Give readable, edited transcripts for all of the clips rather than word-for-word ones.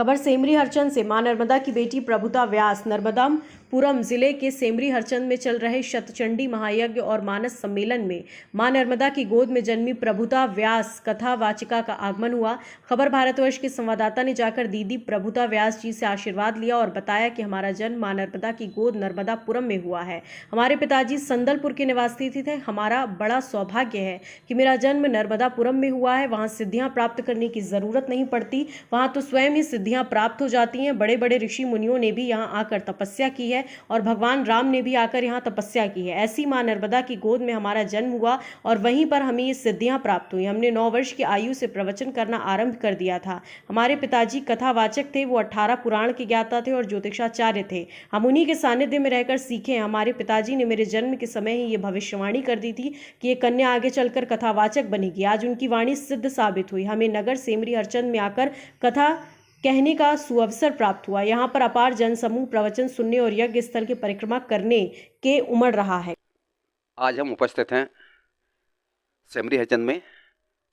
खबर सेमरी हरचंद से। मां नर्मदा की बेटी प्रभुता व्यास नर्मदापुरम जिले के सेमरी हरचंद में चल रहे शतचंडी महायज्ञ और मानस सम्मेलन में मां नर्मदा की गोद में जन्मी प्रभुता व्यास कथावाचिका का आगमन हुआ। खबर भारतवर्ष के संवाददाता ने जाकर दीदी प्रभुता व्यास जी से आशीर्वाद लिया और बताया कि हमारा जन्म मां नर्मदा की गोद नर्मदापुरम में हुआ है। हमारे पिताजी संदलपुर के निवासी थे। हमारा बड़ा सौभाग्य है कि मेरा जन्म नर्मदापुरम में हुआ है। वहाँ सिद्धियां प्राप्त करने की जरूरत नहीं पड़ती, वहाँ तो स्वयं ही सिद्धियां प्राप्त हो जाती हैं। बड़े बड़े ऋषि मुनियों ने भी यहाँ आकर तपस्या की है और भगवान राम ने भी आकर यहाँ तपस्या की है। ऐसी मां नर्मदा की गोद में हमारा जन्म हुआ और वहीं पर हमें ये सिद्धियां प्राप्त हुई। हमने 9 वर्ष की आयु से प्रवचन करना आरंभ कर दिया था। हमारे पिताजी कथावाचक थे, वो 18 पुराण के ज्ञाता थे और ज्योतिषाचार्य थे। हम उन्हीं के सानिध्य में रहकर सीखे हैं। हमारे पिताजी ने मेरे जन्म के समय ही ये भविष्यवाणी कर दी थी कि ये कन्या आगे चलकर कथावाचक बनेगी। आज उनकी वाणी सिद्ध साबित हुई। हमें नगर सेमरी हरचंद में आकर कथा कहने का सुअवसर प्राप्त हुआ। यहाँ पर अपार जनसमूह प्रवचन सुनने और यज्ञ स्थल की परिक्रमा करने के उमड़ रहा है। आज हम उपस्थित हैं सेमरी हरचंद में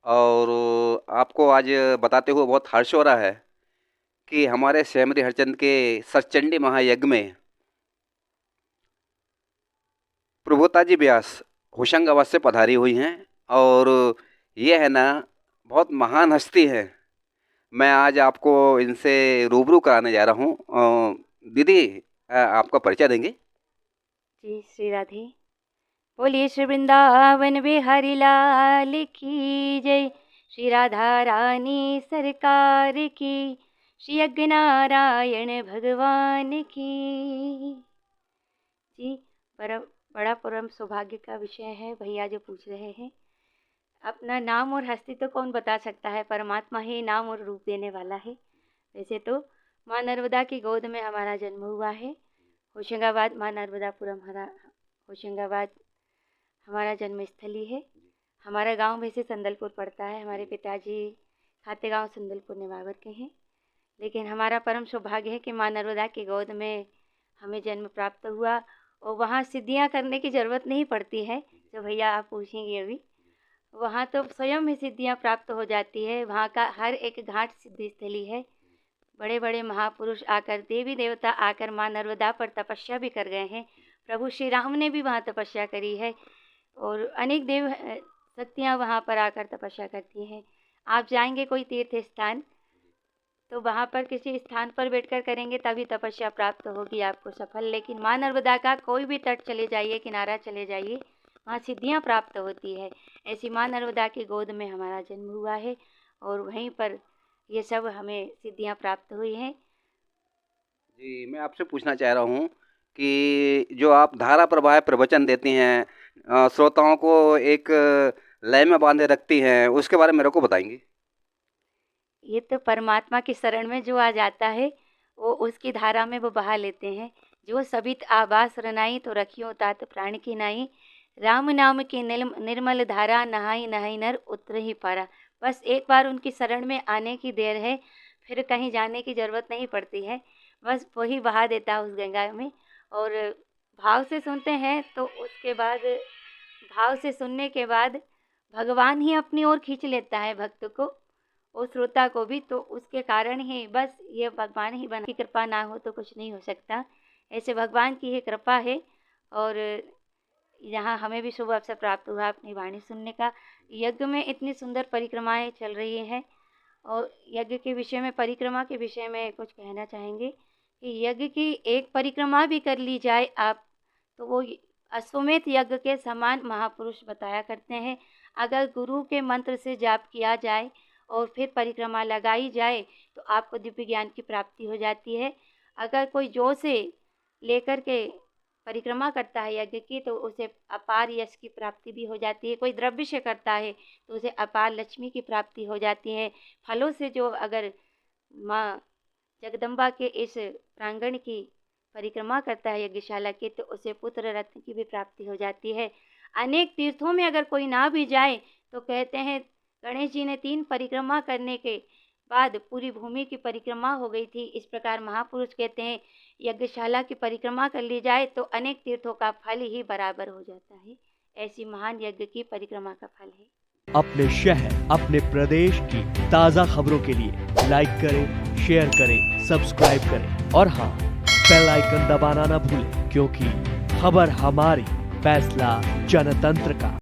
और आपको आज बताते हुए बहुत हर्ष हो रहा है कि हमारे सेमरी हरचंद के सतचंडी महायज्ञ में प्रभुता जी व्यास होशंगाबाद से पधारी हुई हैं और ये है ना बहुत महान हस्ती है। मैं आज आपको इनसे रूबरू कराने जा रहा हूँ। दीदी आपका परिचय देंगे? जी, श्री राधे। बोलिए श्री वृंदावन बिहारी लाल की जय। श्री राधा रानी सरकार की, श्री यज्ञ नारायण भगवान की। जी, बड़ा परम सौभाग्य का विषय है भैया जो पूछ रहे हैं। अपना नाम और हस्ती तो कौन बता सकता है, परमात्मा ही नाम और रूप देने वाला है। वैसे तो माँ नर्मदा की गोद में हमारा जन्म हुआ है। होशंगाबाद, माँ नर्मदापुरम होशंगाबाद हमारा जन्म स्थली है। हमारा गांव वैसे संदलपुर पड़ता है। हमारे पिताजी खातेगांव संदलपुर नेमावर के हैं, लेकिन हमारा परम सौभाग्य है कि माँ नर्मदा की गोद में हमें जन्म प्राप्त हुआ और वहाँ सिद्धियाँ करने की ज़रूरत नहीं पड़ती है जो भैया आप पूछेंगे अभी। वहाँ तो स्वयं ही सिद्धियाँ प्राप्त हो जाती है। वहाँ का हर एक घाट सिद्धि स्थली है। बड़े बड़े महापुरुष आकर, देवी देवता आकर माँ नर्मदा पर तपस्या भी कर गए हैं। प्रभु श्री राम ने भी वहाँ तपस्या करी है और अनेक देव शक्तियाँ वहाँ पर आकर तपस्या करती हैं। आप जाएंगे कोई तीर्थ स्थान तो वहाँ पर किसी स्थान पर बैठकर करेंगे तभी तपस्या प्राप्त होगी आपको सफल। लेकिन माँ नर्मदा का कोई भी तट चले जाइए, किनारा चले जाइए, वहाँ सिद्धियाँ प्राप्त होती है। ऐसी माँ नर्मदा की गोद में हमारा जन्म हुआ है और वहीं पर ये सब हमें सिद्धियाँ प्राप्त हुई हैं। जी, मैं आपसे पूछना चाह रहा हूँ कि जो आप धारा प्रवाह प्रवचन देती हैं, श्रोताओं को एक लय में बांधे रखती हैं, उसके बारे में मेरे को बताएंगी? ये तो परमात्मा की शरण में जो आ जाता है वो उसकी धारा में वो बहा लेते हैं। जो सबित आबास रनाई तो रखियो तात प्राण की नाई। राम नाम की निर्मल धारा नहाई नहाई नर उतर ही पारा। बस एक बार उनकी शरण में आने की देर है, फिर कहीं जाने की ज़रूरत नहीं पड़ती है। बस वही बहा देता है उस गंगा में। और भाव से सुनते हैं तो उसके बाद, भाव से सुनने के बाद भगवान ही अपनी ओर खींच लेता है भक्त को और श्रोता को भी। तो उसके कारण ही बस ये भगवान ही बना की कृपा ना हो तो कुछ नहीं हो सकता। ऐसे भगवान की ही कृपा है और यहाँ हमें भी शुभ अवसर प्राप्त हुआ अपनी वाणी सुनने का। यज्ञ में इतनी सुंदर परिक्रमाएं चल रही हैं और यज्ञ के विषय में, परिक्रमा के विषय में कुछ कहना चाहेंगे कि यज्ञ की एक परिक्रमा भी कर ली जाए आप तो वो अश्वमेध यज्ञ के समान महापुरुष बताया करते हैं। अगर गुरु के मंत्र से जाप किया जाए और फिर परिक्रमा लगाई जाए तो आपको दिव्य ज्ञान की प्राप्ति हो जाती है। अगर कोई जो से लेकर के परिक्रमा करता है यज्ञ की तो उसे अपार यश की प्राप्ति भी हो जाती है। कोई द्रव्य से करता है तो उसे अपार लक्ष्मी की प्राप्ति हो जाती है। फलों से जो अगर माँ जगदम्बा के इस प्रांगण की परिक्रमा करता है यज्ञशाला की तो उसे पुत्र रत्न की भी प्राप्ति हो जाती है। अनेक तीर्थों में अगर कोई ना भी जाए तो कहते हैं गणेश जी ने 3 परिक्रमा करने के बाद पूरी भूमि की परिक्रमा हो गई थी। इस प्रकार महापुरुष कहते हैं यज्ञशाला की परिक्रमा कर ली जाए तो अनेक तीर्थों का फल ही बराबर हो जाता है। ऐसी महान यज्ञ की परिक्रमा का फल है। अपने शहर, अपने प्रदेश की ताज़ा खबरों के लिए लाइक करें, शेयर करें, सब्सक्राइब करें और हाँ, बेल आइकन दबाना ना भूलें, क्योंकि खबर हमारी, फैसला जनतंत्र का।